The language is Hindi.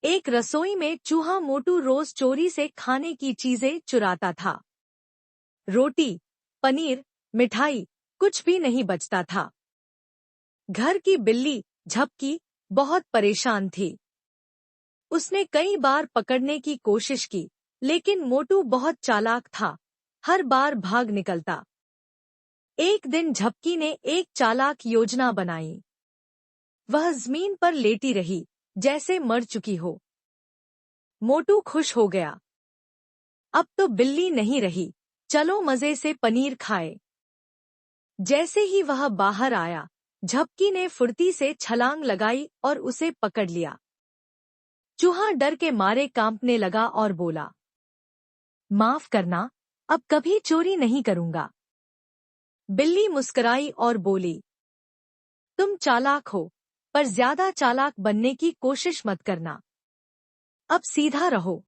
एक रसोई में चूहा मोटू रोज चोरी से खाने की चीजें चुराता था। रोटी, पनीर, मिठाई, कुछ भी नहीं बचता था। घर की बिल्ली झपकी बहुत परेशान थी। उसने कई बार पकड़ने की कोशिश की, लेकिन मोटू बहुत चालाक था, हर बार भाग निकलता। एक दिन झपकी ने एक चालाक योजना बनाई। वह जमीन पर लेटी रही, जैसे मर चुकी हो। मोटू खुश हो गया। अब तो बिल्ली नहीं रही, चलो मजे से पनीर खाए। जैसे ही वह बाहर आया, झपकी ने फुर्ती से छलांग लगाई और उसे पकड़ लिया। चूहा डर के मारे कांपने लगा और बोला, माफ करना, अब कभी चोरी नहीं करूंगा। बिल्ली मुस्कुराई और बोली, तुम चालाक हो, पर ज्यादा चालाक बनने की कोशिश मत करना। अब सीधा रहो।